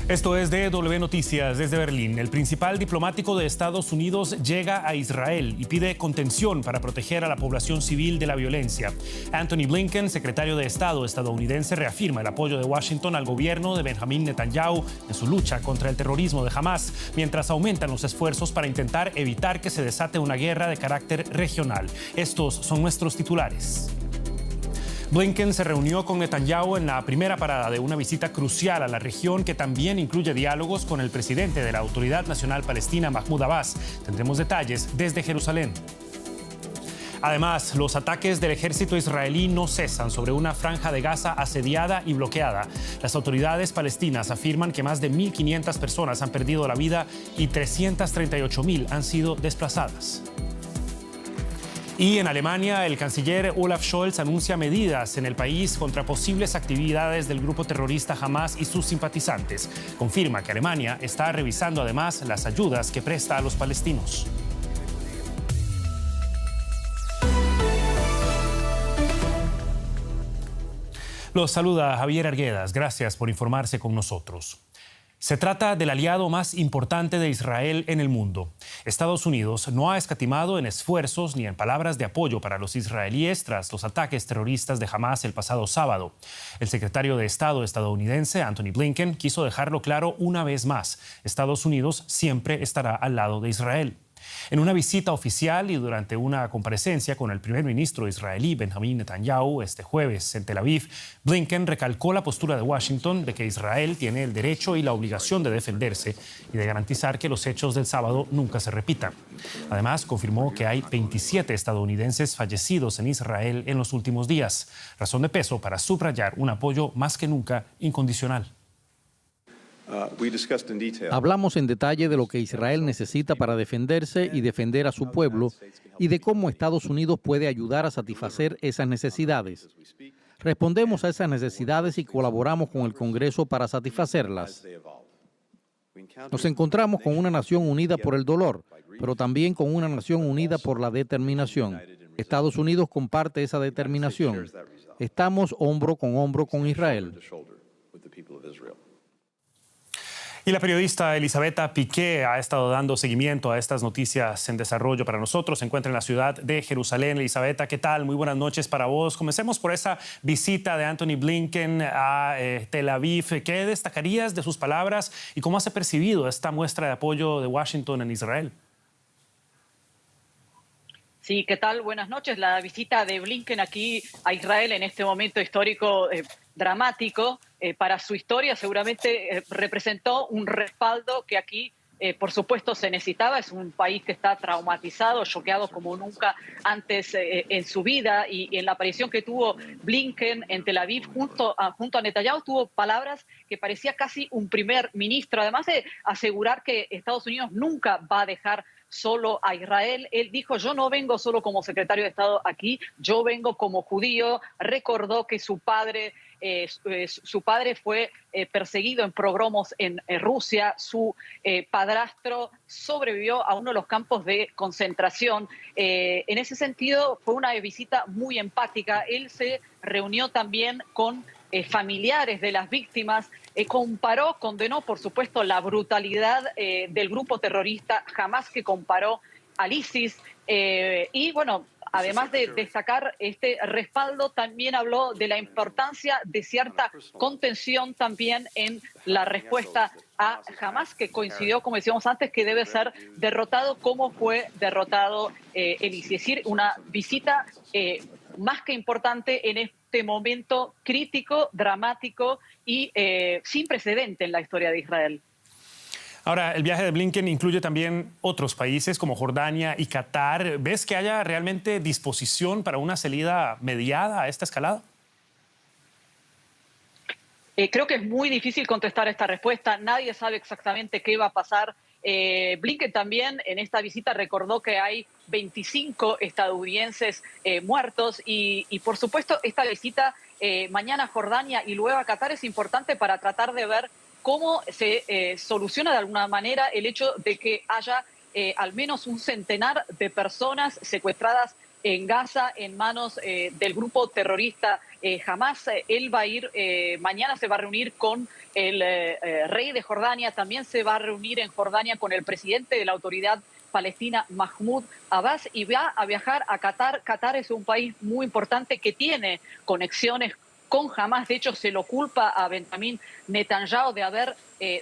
Esto es DW Noticias desde Berlín. El principal diplomático de Estados Unidos llega a Israel y pide contención para proteger a la población civil de la violencia. Antony Blinken, secretario de Estado estadounidense, reafirma el apoyo de Washington al gobierno de Benjamin Netanyahu en su lucha contra el terrorismo de Hamás, mientras aumentan los esfuerzos para intentar evitar que se desate una guerra de carácter regional. Estos son nuestros titulares. Blinken se reunió con Netanyahu en la primera parada de una visita crucial a la región que también incluye diálogos con el presidente de la Autoridad Nacional Palestina, Mahmoud Abbas. Tendremos detalles desde Jerusalén. Además, los ataques del ejército israelí no cesan sobre una franja de Gaza asediada y bloqueada. Las autoridades palestinas afirman que más de 1.500 personas han perdido la vida y 338.000 han sido desplazadas. Y en Alemania, el canciller Olaf Scholz anuncia medidas en el país contra posibles actividades del grupo terrorista Hamás y sus simpatizantes. Confirma que Alemania está revisando además las ayudas que presta a los palestinos. Los saluda Javier Arguedas. Gracias por informarse con nosotros. Se trata del aliado más importante de Israel en el mundo. Estados Unidos no ha escatimado en esfuerzos ni en palabras de apoyo para los israelíes tras los ataques terroristas de Hamás el pasado sábado. El secretario de Estado estadounidense, Antony Blinken, quiso dejarlo claro una vez más. Estados Unidos siempre estará al lado de Israel. En una visita oficial y durante una comparecencia con el primer ministro israelí Benjamin Netanyahu este jueves en Tel Aviv, Blinken recalcó la postura de Washington de que Israel tiene el derecho y la obligación de defenderse y de garantizar que los hechos del sábado nunca se repitan. Además, confirmó que hay 27 estadounidenses fallecidos en Israel en los últimos días, razón de peso para subrayar un apoyo más que nunca incondicional. Hablamos en detalle de lo que Israel necesita para defenderse y defender a su pueblo y de cómo Estados Unidos puede ayudar a satisfacer esas necesidades. Respondemos a esas necesidades y colaboramos con el Congreso para satisfacerlas. Nos encontramos con una nación unida por el dolor, pero también con una nación unida por la determinación. Estados Unidos comparte esa determinación. Estamos hombro con Israel. Y la periodista Elisabetta Piqué ha estado dando seguimiento a estas noticias en desarrollo para nosotros. Se encuentra en la ciudad de Jerusalén. Elisabetta, ¿qué tal? Muy buenas noches para vos. Comencemos por esa visita de Antony Blinken a Tel Aviv. ¿Qué destacarías de sus palabras y cómo has percibido esta muestra de apoyo de Washington en Israel? Sí, ¿qué tal? Buenas noches. La visita de Blinken aquí a Israel en este momento histórico dramático para su historia seguramente representó un respaldo que aquí, por supuesto, se necesitaba. Es un país que está traumatizado, choqueado como nunca antes en su vida, y en la aparición que tuvo Blinken en Tel Aviv junto a Netanyahu tuvo palabras que parecía casi un primer ministro, además de asegurar que Estados Unidos nunca va a dejar solo a Israel. Él dijo: yo no vengo solo como secretario de Estado aquí, yo vengo como judío. Recordó que su padre fue perseguido en pogromos en Rusia. Su padrastro sobrevivió a uno de los campos de concentración. En ese sentido, fue una visita muy empática. Él se reunió también con familiares de las víctimas, condenó por supuesto la brutalidad del grupo terrorista Hamás, que comparó al ISIS, y bueno, además de destacar este respaldo, también habló de la importancia de cierta contención también en la respuesta a Hamás, que coincidió, como decíamos antes, que debe ser derrotado como fue derrotado el ISIS. Es decir, una visita más que importante en este momento crítico, dramático y sin precedente en la historia de Israel. Ahora, el viaje de Blinken incluye también otros países como Jordania y Qatar. ¿Ves que haya realmente disposición para una salida mediada a esta escalada? Creo que es muy difícil contestar esta respuesta. Nadie sabe exactamente qué va a pasar. Blinken también en esta visita recordó que hay 25 estadounidenses muertos y por supuesto esta visita mañana a Jordania y luego a Qatar es importante para tratar de ver cómo se soluciona de alguna manera el hecho de que haya al menos un centenar de personas secuestradas en Gaza en manos del grupo terrorista Hamas. Él va a ir, mañana se va a reunir con el rey de Jordania, también se va a reunir en Jordania con el presidente de la autoridad palestina, Mahmoud Abbas, y va a viajar a Qatar. Qatar es un país muy importante que tiene conexiones con Hamas. De hecho, se lo culpa a Benjamín Netanyahu de haber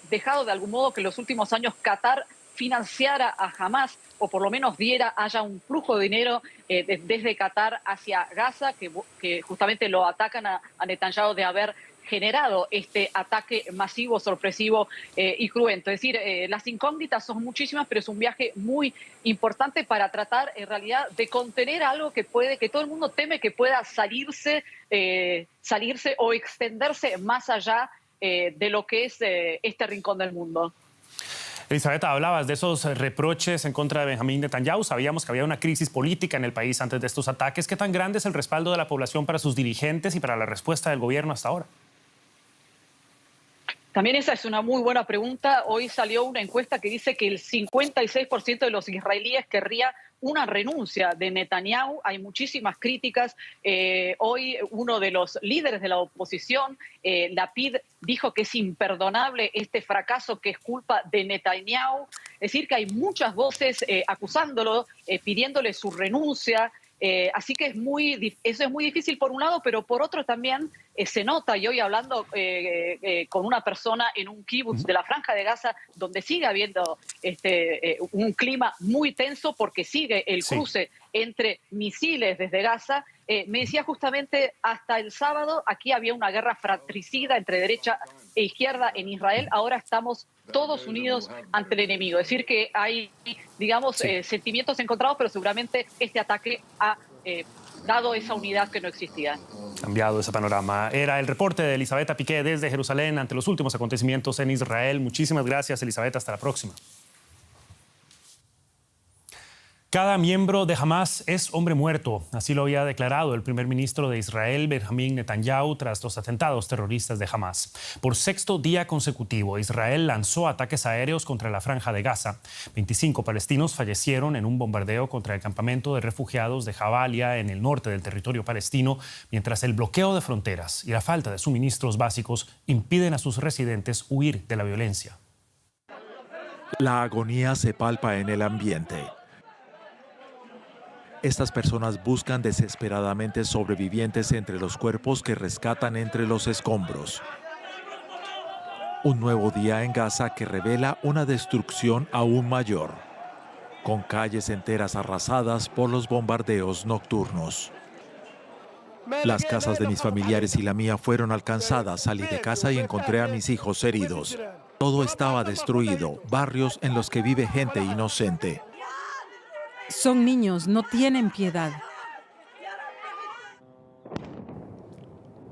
dejado de algún modo que en los últimos años Qatar financiara a Hamas, o por lo menos haya un flujo de dinero desde Qatar hacia Gaza, que justamente lo atacan a Netanyahu de haber generado este ataque masivo, sorpresivo y cruento. Es decir, las incógnitas son muchísimas, pero es un viaje muy importante para tratar en realidad de contener algo que todo el mundo teme que pueda salirse o extenderse más allá de lo que es este rincón del mundo. Elizabeth, hablabas de esos reproches en contra de Benjamín Netanyahu. Sabíamos que había una crisis política en el país antes de estos ataques. ¿Qué tan grande es el respaldo de la población para sus dirigentes y para la respuesta del gobierno hasta ahora? También esa es una muy buena pregunta. Hoy salió una encuesta que dice que el 56% de los israelíes querría una renuncia de Netanyahu. Hay muchísimas críticas. Hoy uno de los líderes de la oposición, Lapid, dijo que es imperdonable este fracaso, que es culpa de Netanyahu. Es decir, que hay muchas voces acusándolo, pidiéndole su renuncia. Así que eso es muy difícil por un lado, pero por otro también se nota, y hoy hablando con una persona en un kibutz de la Franja de Gaza, donde sigue habiendo un clima muy tenso porque sigue el cruce entre misiles desde Gaza, me decía justamente hasta el sábado aquí había una guerra fratricida entre derecha e izquierda en Israel. Ahora estamos todos unidos ante el enemigo. Es decir, que hay, digamos, sentimientos encontrados, pero seguramente este ataque ha dado esa unidad que no existía. Cambiado ese panorama. Era el reporte de Elizabeth Piqué desde Jerusalén ante los últimos acontecimientos en Israel. Muchísimas gracias, Elizabeth. Hasta la próxima. Cada miembro de Hamas es hombre muerto. Así lo había declarado el primer ministro de Israel, Benjamín Netanyahu, tras los atentados terroristas de Hamas. Por sexto día consecutivo, Israel lanzó ataques aéreos contra la Franja de Gaza. 25 palestinos fallecieron en un bombardeo contra el campamento de refugiados de Jabalia, en el norte del territorio palestino, mientras el bloqueo de fronteras y la falta de suministros básicos impiden a sus residentes huir de la violencia. La agonía se palpa en el ambiente. Estas personas buscan desesperadamente sobrevivientes entre los cuerpos que rescatan entre los escombros. Un nuevo día en Gaza que revela una destrucción aún mayor, con calles enteras arrasadas por los bombardeos nocturnos. Las casas de mis familiares y la mía fueron alcanzadas. Salí de casa y encontré a mis hijos heridos. Todo estaba destruido, barrios en los que vive gente inocente. Son niños, no tienen piedad.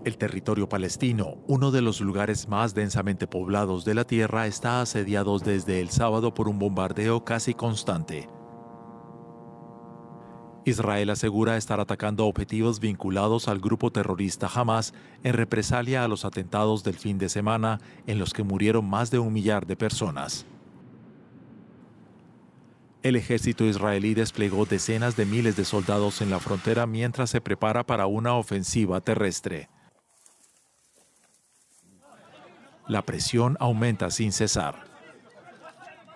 El territorio palestino, uno de los lugares más densamente poblados de la tierra, está asediado desde el sábado por un bombardeo casi constante. Israel asegura estar atacando objetivos vinculados al grupo terrorista Hamas en represalia a los atentados del fin de semana en los que murieron más de 1 millar de personas. El ejército israelí desplegó decenas de miles de soldados en la frontera mientras se prepara para una ofensiva terrestre. La presión aumenta sin cesar.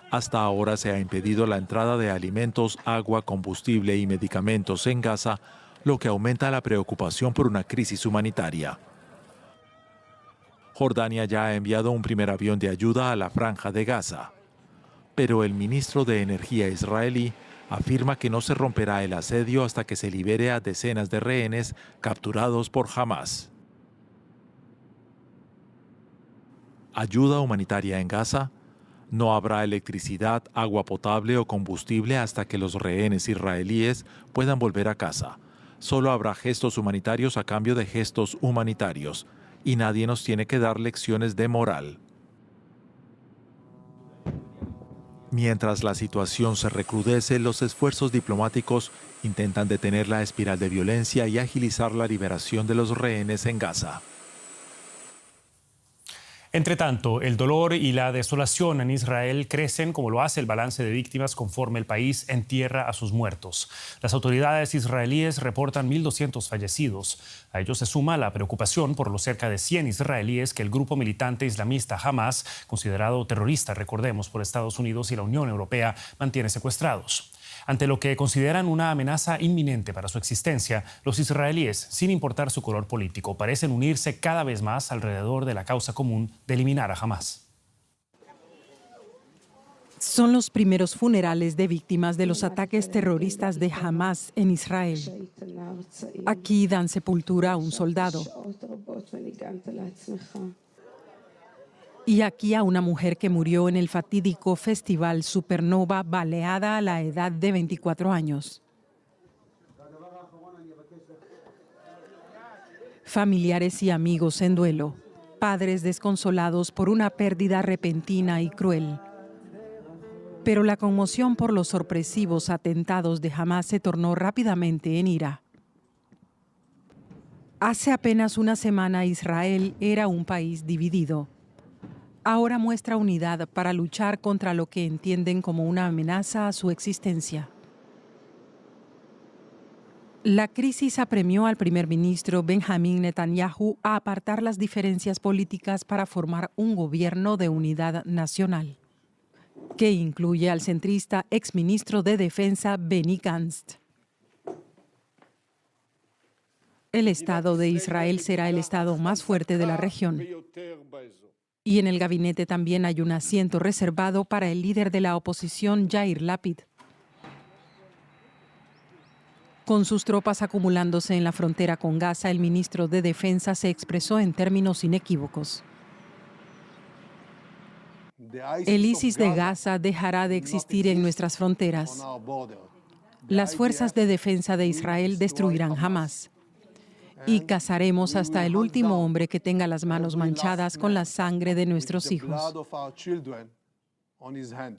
Hasta ahora se ha impedido la entrada de alimentos, agua, combustible y medicamentos en Gaza, lo que aumenta la preocupación por una crisis humanitaria. Jordania ya ha enviado un primer avión de ayuda a la Franja de Gaza. Pero el ministro de Energía israelí afirma que no se romperá el asedio hasta que se libere a decenas de rehenes capturados por Hamas. ¿Ayuda humanitaria en Gaza? No habrá electricidad, agua potable o combustible hasta que los rehenes israelíes puedan volver a casa. Solo habrá gestos humanitarios a cambio de gestos humanitarios, y nadie nos tiene que dar lecciones de moral. Mientras la situación se recrudece, los esfuerzos diplomáticos intentan detener la espiral de violencia y agilizar la liberación de los rehenes en Gaza. Entre tanto, el dolor y la desolación en Israel crecen, como lo hace el balance de víctimas conforme el país entierra a sus muertos. Las autoridades israelíes reportan 1.200 fallecidos. A ello se suma la preocupación por los cerca de 100 israelíes que el grupo militante islamista Hamas, considerado terrorista, recordemos, por Estados Unidos y la Unión Europea, mantiene secuestrados. Ante lo que consideran una amenaza inminente para su existencia, los israelíes, sin importar su color político, parecen unirse cada vez más alrededor de la causa común de eliminar a Hamás. Son los primeros funerales de víctimas de los ataques terroristas de Hamás en Israel. Aquí dan sepultura a un soldado. Y aquí a una mujer que murió en el fatídico festival Supernova baleada a la edad de 24 años. Familiares y amigos en duelo, padres desconsolados por una pérdida repentina y cruel. Pero la conmoción por los sorpresivos atentados de Hamás se tornó rápidamente en ira. Hace apenas una semana Israel era un país dividido. Ahora muestra unidad para luchar contra lo que entienden como una amenaza a su existencia. La crisis apremió al primer ministro Benjamín Netanyahu a apartar las diferencias políticas para formar un gobierno de unidad nacional, que incluye al centrista exministro de Defensa Benny Gantz. El Estado de Israel será el Estado más fuerte de la región. Y en el gabinete también hay un asiento reservado para el líder de la oposición, Yair Lapid. Con sus tropas acumulándose en la frontera con Gaza, el ministro de Defensa se expresó en términos inequívocos. El ISIS de Gaza dejará de existir en nuestras fronteras. Las fuerzas de defensa de Israel destruirán Hamás. Y cazaremos hasta el último hombre que tenga las manos manchadas con la sangre de nuestros hijos.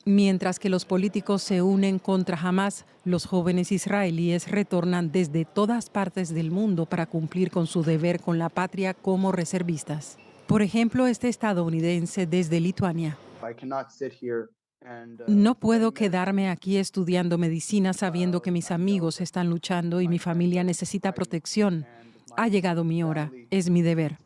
Mientras que los políticos se unen contra Hamás, los jóvenes israelíes retornan desde todas partes del mundo para cumplir con su deber con la patria como reservistas. Por ejemplo, este estadounidense desde Lituania. No puedo quedarme aquí estudiando medicina sabiendo que mis amigos están luchando y mi familia necesita protección. Ha llegado mi hora, es mi deber.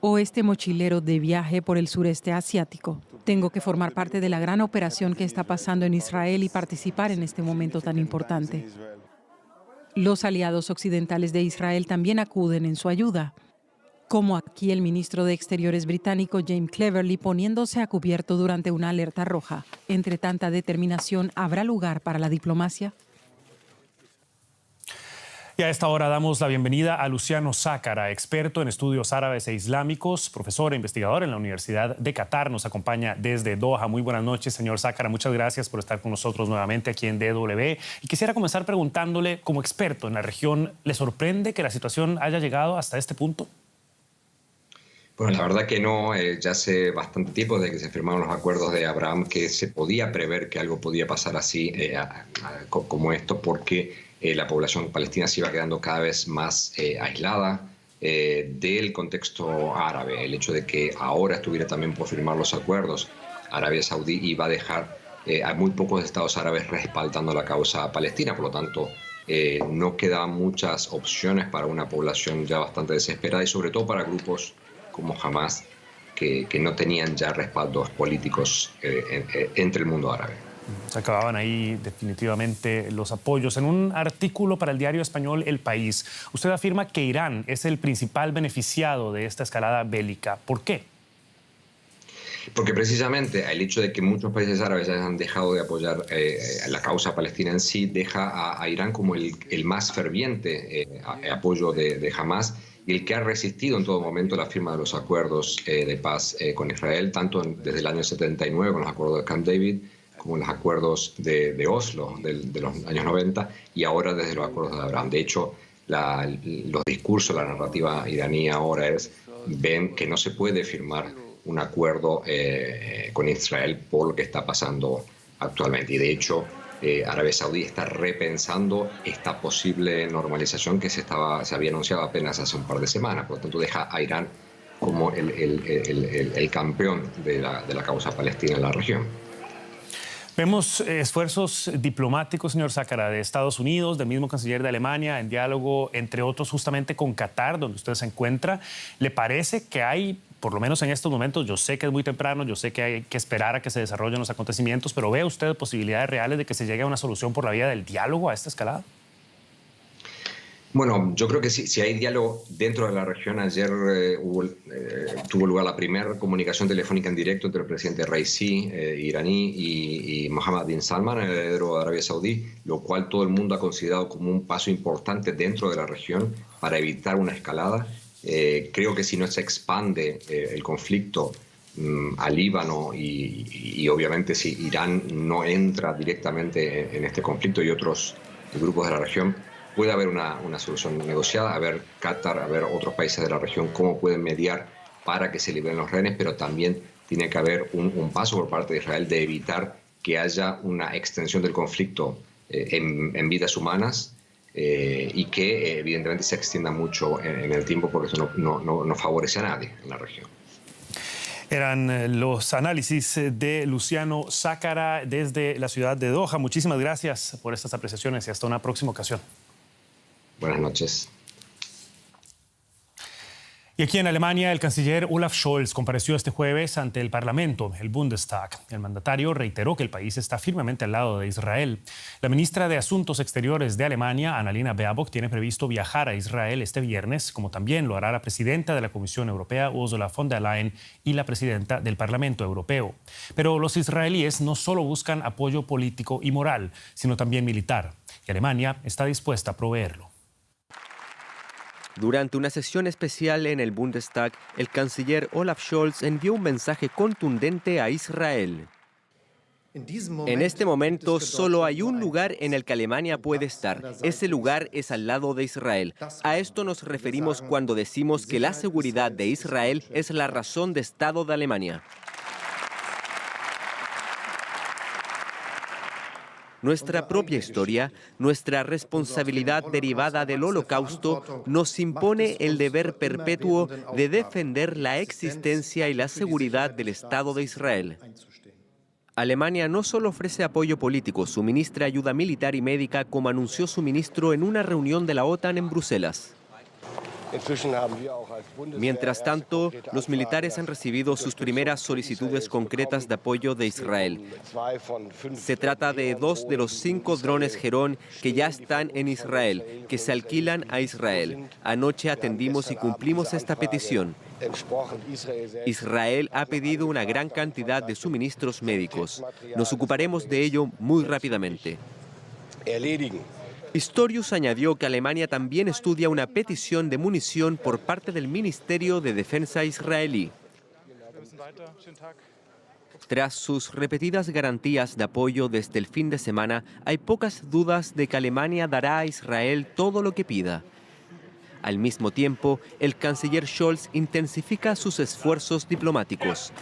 O este mochilero de viaje por el sureste asiático. Tengo que formar parte de la gran operación que está pasando en Israel y participar en este momento tan importante. Los aliados occidentales de Israel también acuden en su ayuda, como aquí el ministro de Exteriores británico James Cleverly poniéndose a cubierto durante una alerta roja. Entre tanta determinación, ¿habrá lugar para la diplomacia? Y a esta hora damos la bienvenida a Luciano Zácara, experto en estudios árabes e islámicos, profesor e investigador en la Universidad de Qatar. Nos acompaña desde Doha. Muy buenas noches, señor Zácara. Muchas gracias por estar con nosotros nuevamente aquí en DW. Y quisiera comenzar preguntándole, como experto en la región, ¿le sorprende que la situación haya llegado hasta este punto? Bueno, la verdad que no. Ya hace bastante tiempo desde que se firmaron los acuerdos de Abraham que se podía prever que algo podía pasar así como esto, porque la población palestina se iba quedando cada vez más aislada del contexto árabe. El hecho de que ahora estuviera también por firmar los acuerdos, Arabia Saudí iba a dejar a muy pocos estados árabes respaldando la causa palestina, por lo tanto no quedaban muchas opciones para una población ya bastante desesperada y sobre todo para grupos como Hamás, que no tenían ya respaldos políticos entre el mundo árabe. Se acababan ahí definitivamente los apoyos. En un artículo para el diario español El País, usted afirma que Irán es el principal beneficiado de esta escalada bélica. ¿Por qué? Porque precisamente el hecho de que muchos países árabes hayan dejado de apoyar la causa palestina en sí deja a Irán como el más ferviente apoyo de Hamás, y el que ha resistido en todo momento la firma de los acuerdos de paz con Israel, tanto desde el año 79 con los acuerdos de Camp David, como en los acuerdos de Oslo de los años 90 y ahora desde los acuerdos de Abraham. De hecho, los discursos, la narrativa iraní ahora ven que no se puede firmar un acuerdo con Israel por lo que está pasando actualmente. Y de hecho, Arabia Saudí está repensando esta posible normalización que se había anunciado apenas hace un par de semanas. Por lo tanto, deja a Irán como el campeón de la causa palestina en la región. Vemos esfuerzos diplomáticos, señor Sácara, de Estados Unidos, del mismo canciller de Alemania, en diálogo, entre otros, justamente con Qatar, donde usted se encuentra. ¿Le parece que hay, por lo menos en estos momentos, yo sé que es muy temprano, yo sé que hay que esperar a que se desarrollen los acontecimientos, pero ¿ve usted posibilidades reales de que se llegue a una solución por la vía del diálogo a esta escalada? Bueno, yo creo que si hay diálogo dentro de la región. Ayer tuvo lugar la primera comunicación telefónica en directo entre el presidente Raisi, iraní, y Mohammed bin Salman, el heredero de Arabia Saudí, lo cual todo el mundo ha considerado como un paso importante dentro de la región para evitar una escalada. Creo que si no se expande el conflicto al Líbano y obviamente si Irán no entra directamente en este conflicto y otros grupos de la región, puede haber una solución negociada, a ver Qatar, a ver otros países de la región cómo pueden mediar para que se liberen los rehenes, pero también tiene que haber un paso por parte de Israel de evitar que haya una extensión del conflicto en vidas humanas y que evidentemente se extienda mucho en el tiempo, porque eso no favorece a nadie en la región. Eran los análisis de Luciano Sácara desde la ciudad de Doha. Muchísimas gracias por estas apreciaciones y hasta una próxima ocasión. Buenas noches. Y aquí en Alemania, el canciller Olaf Scholz compareció este jueves ante el Parlamento, el Bundestag. El mandatario reiteró que el país está firmemente al lado de Israel. La ministra de Asuntos Exteriores de Alemania, Annalena Baerbock, tiene previsto viajar a Israel este viernes, como también lo hará la presidenta de la Comisión Europea, Ursula von der Leyen, y la presidenta del Parlamento Europeo. Pero los israelíes no solo buscan apoyo político y moral, sino también militar. Y Alemania está dispuesta a proveerlo. Durante una sesión especial en el Bundestag, el canciller Olaf Scholz envió un mensaje contundente a Israel. En este momento solo hay un lugar en el que Alemania puede estar. Ese lugar es al lado de Israel. A esto nos referimos cuando decimos que la seguridad de Israel es la razón de Estado de Alemania. Nuestra propia historia, nuestra responsabilidad derivada del Holocausto, nos impone el deber perpetuo de defender la existencia y la seguridad del Estado de Israel. Alemania no solo ofrece apoyo político, suministra ayuda militar y médica, como anunció su ministro en una reunión de la OTAN en Bruselas. Mientras tanto, los militares han recibido sus primeras solicitudes concretas de apoyo de Israel. Se trata de 2 de los 5 drones Herón que ya están en Israel, que se alquilan a Israel. Anoche atendimos y cumplimos esta petición. Israel ha pedido una gran cantidad de suministros médicos. Nos ocuparemos de ello muy rápidamente. Pistorius añadió que Alemania también estudia una petición de munición por parte del Ministerio de Defensa israelí. Tras sus repetidas garantías de apoyo desde el fin de semana, hay pocas dudas de que Alemania dará a Israel todo lo que pida. Al mismo tiempo, el canciller Scholz intensifica sus esfuerzos diplomáticos.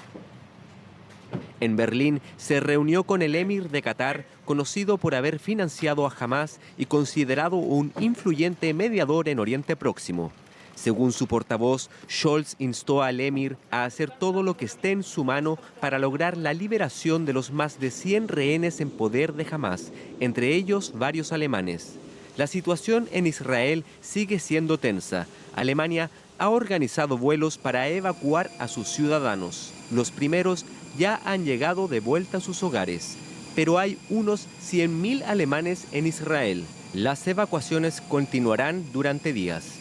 En Berlín se reunió con el emir de Qatar, conocido por haber financiado a Hamás y considerado un influyente mediador en Oriente Próximo. Según su portavoz, Scholz instó al emir a hacer todo lo que esté en su mano para lograr la liberación de los más de 100 rehenes en poder de Hamás, entre ellos varios alemanes. La situación en Israel sigue siendo tensa. Alemania ha organizado vuelos para evacuar a sus ciudadanos. Los primeros ya han llegado de vuelta a sus hogares, pero hay unos 100.000 alemanes en Israel. Las evacuaciones continuarán durante días.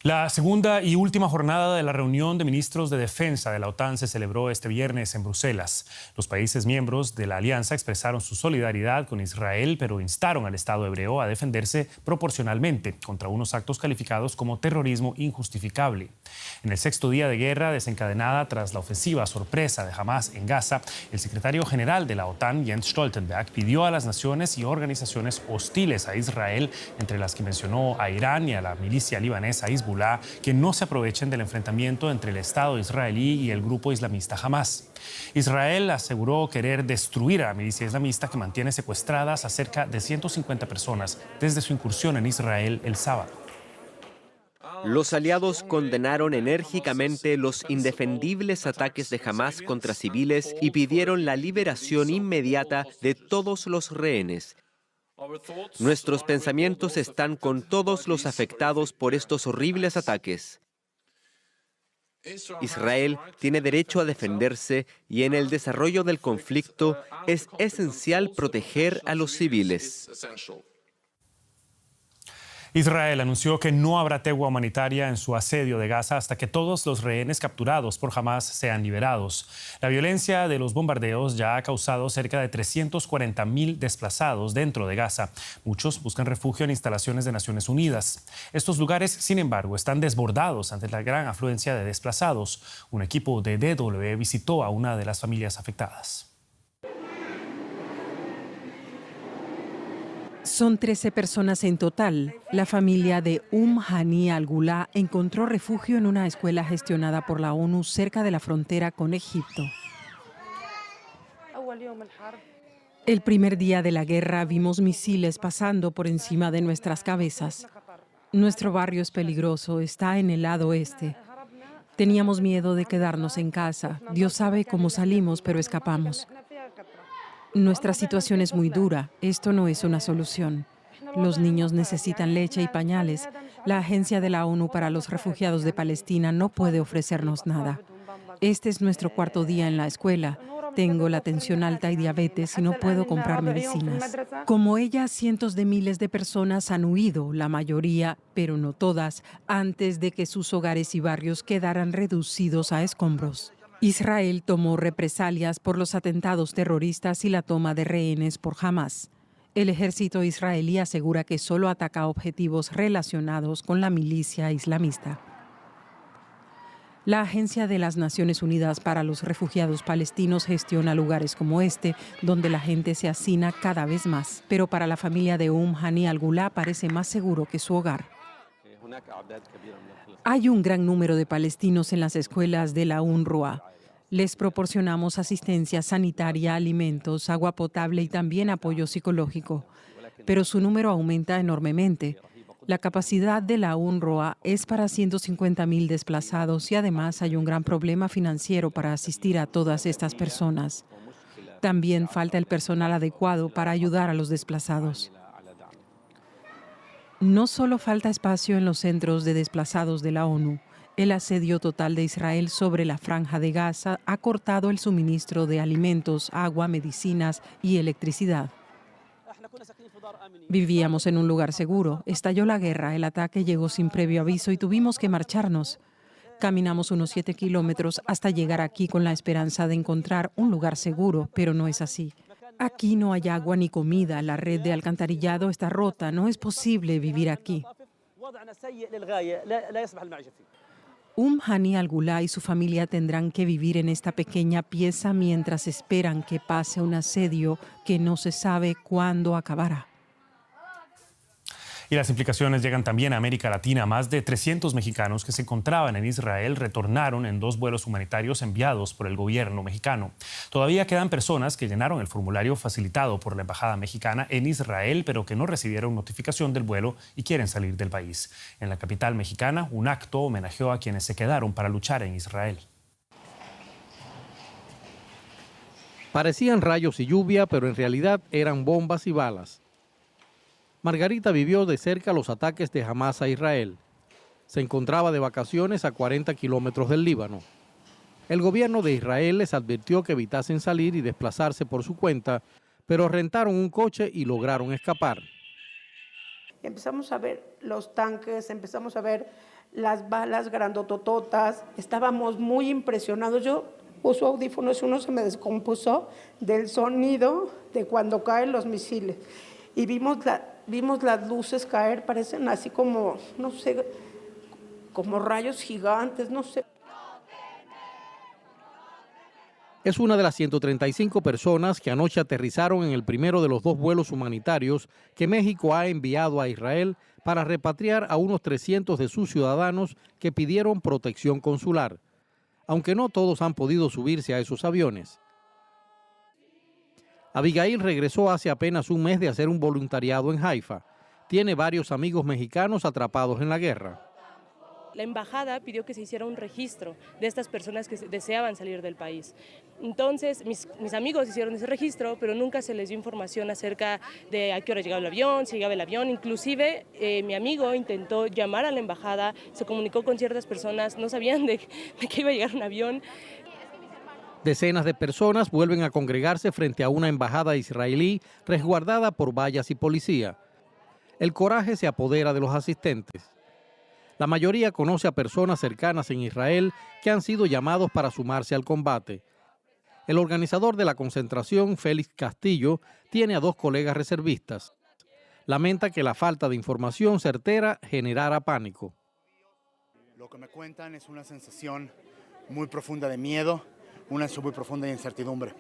La segunda y última jornada de la reunión de ministros de defensa de la OTAN se celebró este viernes en Bruselas. Los países miembros de la alianza expresaron su solidaridad con Israel, pero instaron al Estado hebreo a defenderse proporcionalmente contra unos actos calificados como terrorismo injustificable. En el 6º día de guerra desencadenada tras la ofensiva sorpresa de Hamás en Gaza, el secretario general de la OTAN, Jens Stoltenberg, pidió a las naciones y organizaciones hostiles a Israel, entre las que mencionó a Irán y a la milicia libanesa Hezbollah, Hezbollah que no se aprovechen del enfrentamiento entre el Estado israelí y el grupo islamista Hamas. Israel aseguró querer destruir a la milicia islamista que mantiene secuestradas a cerca de 150 personas desde su incursión en Israel el sábado. Los aliados condenaron enérgicamente los indefendibles ataques de Hamás contra civiles y pidieron la liberación inmediata de todos los rehenes. Nuestros pensamientos están con todos los afectados por estos horribles ataques. Israel tiene derecho a defenderse y en el desarrollo del conflicto es esencial proteger a los civiles. Israel anunció que no habrá tregua humanitaria en su asedio de Gaza hasta que todos los rehenes capturados por Hamás sean liberados. La violencia de los bombardeos ya ha causado cerca de 340.000 desplazados dentro de Gaza. Muchos buscan refugio en instalaciones de Naciones Unidas. Estos lugares, sin embargo, están desbordados ante la gran afluencia de desplazados. Un equipo de DW visitó a una de las familias afectadas. Son 13 personas en total. La familia de Hani al-Gula encontró refugio en una escuela gestionada por la ONU cerca de la frontera con Egipto. El primer día de la guerra vimos misiles pasando por encima de nuestras cabezas. Nuestro barrio es peligroso, está en el lado este. Teníamos miedo de quedarnos en casa. Dios sabe cómo salimos, pero escapamos. Nuestra situación es muy dura. Esto no es una solución. Los niños necesitan leche y pañales. La Agencia de la ONU para los Refugiados de Palestina no puede ofrecernos nada. Este es nuestro cuarto día en la escuela. Tengo la tensión alta y diabetes y no puedo comprar medicinas. Como ella, cientos de miles de personas han huido, la mayoría, pero no todas, antes de que sus hogares y barrios quedaran reducidos a escombros. Israel tomó represalias por los atentados terroristas y la toma de rehenes por Hamás. El ejército israelí asegura que solo ataca objetivos relacionados con la milicia islamista. La Agencia de las Naciones Unidas para los Refugiados Palestinos gestiona lugares como este, donde la gente se hacina cada vez más. Pero para la familia de Hani al-Gula parece más seguro que su hogar. Hay un gran número de palestinos en las escuelas de la UNRWA. Les proporcionamos asistencia sanitaria, alimentos, agua potable y también apoyo psicológico. Pero su número aumenta enormemente. La capacidad de la UNRWA es para 150.000 desplazados y además hay un gran problema financiero para asistir a todas estas personas. También falta el personal adecuado para ayudar a los desplazados. No solo falta espacio en los centros de desplazados de la ONU, el asedio total de Israel sobre la Franja de Gaza ha cortado el suministro de alimentos, agua, medicinas y electricidad. Vivíamos en un lugar seguro. Estalló la guerra, el ataque llegó sin previo aviso y tuvimos que marcharnos. Caminamos unos 7 kilómetros hasta llegar aquí con la esperanza de encontrar un lugar seguro, pero no es así. Aquí no hay agua ni comida, la red de alcantarillado está rota, no es posible vivir aquí. Hani al-Gula y su familia tendrán que vivir en esta pequeña pieza mientras esperan que pase un asedio que no se sabe cuándo acabará. Y las implicaciones llegan también a América Latina. Más de 300 mexicanos que se encontraban en Israel retornaron en 2 vuelos humanitarios enviados por el gobierno mexicano. Todavía quedan personas que llenaron el formulario facilitado por la Embajada Mexicana en Israel, pero que no recibieron notificación del vuelo y quieren salir del país. En la capital mexicana, un acto homenajeó a quienes se quedaron para luchar en Israel. Parecían rayos y lluvia, pero en realidad eran bombas y balas. Margarita vivió de cerca los ataques de Hamás a Israel. Se encontraba de vacaciones a 40 kilómetros del Líbano. El gobierno de Israel les advirtió que evitasen salir y desplazarse por su cuenta, pero rentaron un coche y lograron escapar. Empezamos a ver los tanques, empezamos a ver las balas grandotototas. Estábamos muy impresionados. Yo uso audífonos, uno se me descompuso del sonido de cuando caen los misiles. Y vimos las luces caer, parecen así como, no sé, como rayos gigantes, no sé. Es una de las 135 personas que anoche aterrizaron en el primero de los 2 vuelos humanitarios que México ha enviado a Israel para repatriar a unos 300 de sus ciudadanos que pidieron protección consular, aunque no todos han podido subirse a esos aviones. Abigail regresó hace apenas un mes de hacer un voluntariado en Haifa. Tiene varios amigos mexicanos atrapados en la guerra. La embajada pidió que se hiciera un registro de estas personas que deseaban salir del país. Entonces, mis amigos hicieron ese registro, pero nunca se les dio información acerca de a qué hora llegaba el avión, si llegaba el avión. Inclusive, mi amigo intentó llamar a la embajada, se comunicó con ciertas personas, no sabían de que iba a llegar un avión. Decenas de personas vuelven a congregarse frente a una embajada israelí resguardada por vallas y policía. El coraje se apodera de los asistentes. La mayoría conoce a personas cercanas en Israel que han sido llamados para sumarse al combate. El organizador de la concentración, Félix Castillo, tiene a 2 colegas reservistas. Lamenta que la falta de información certera generara pánico. Lo que me cuentan es una sensación muy profunda de miedo, una sensación muy profunda de incertidumbre.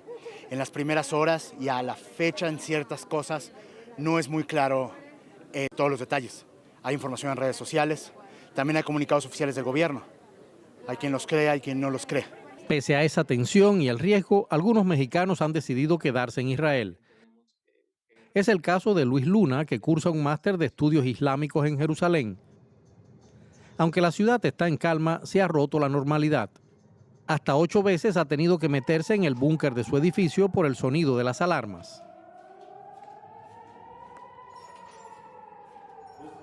En las primeras horas y a la fecha en ciertas cosas no es muy claro todos los detalles. Hay información en redes sociales, también hay comunicados oficiales del gobierno. Hay quien los cree, hay quien no los cree. Pese a esa tensión y el riesgo, algunos mexicanos han decidido quedarse en Israel. Es el caso de Luis Luna, que cursa un máster de estudios islámicos en Jerusalén. Aunque la ciudad está en calma, se ha roto la normalidad. Hasta 8 veces ha tenido que meterse en el búnker de su edificio por el sonido de las alarmas.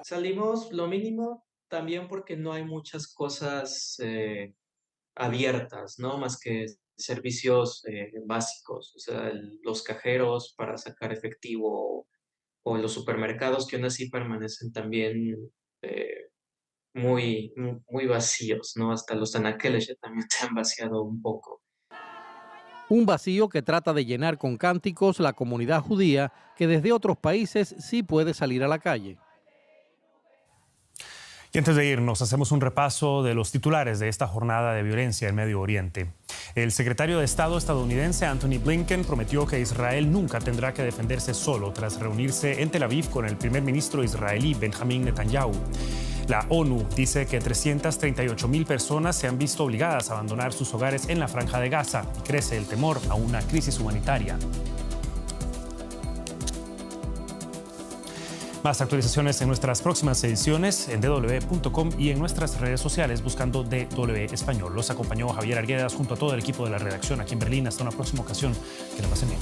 Salimos lo mínimo también porque no hay muchas cosas abiertas, ¿no? Más que servicios básicos, o sea, los cajeros para sacar efectivo o los supermercados que aún así permanecen también muy vacíos, ¿no? Hasta los anaqueles ya también se han vaciado un poco. Un vacío que trata de llenar con cánticos la comunidad judía que desde otros países sí puede salir a la calle. Y antes de irnos, hacemos un repaso de los titulares de esta jornada de violencia en Medio Oriente. El secretario de Estado estadounidense Anthony Blinken prometió que Israel nunca tendrá que defenderse solo tras reunirse en Tel Aviv con el primer ministro israelí Benjamin Netanyahu. La ONU dice que 338.000 personas se han visto obligadas a abandonar sus hogares en la Franja de Gaza y crece el temor a una crisis humanitaria. Más actualizaciones en nuestras próximas ediciones en dw.com y en nuestras redes sociales buscando DW Español. Los acompañó Javier Arguedas junto a todo el equipo de la redacción aquí en Berlín. Hasta una próxima ocasión. Que la pasen bien.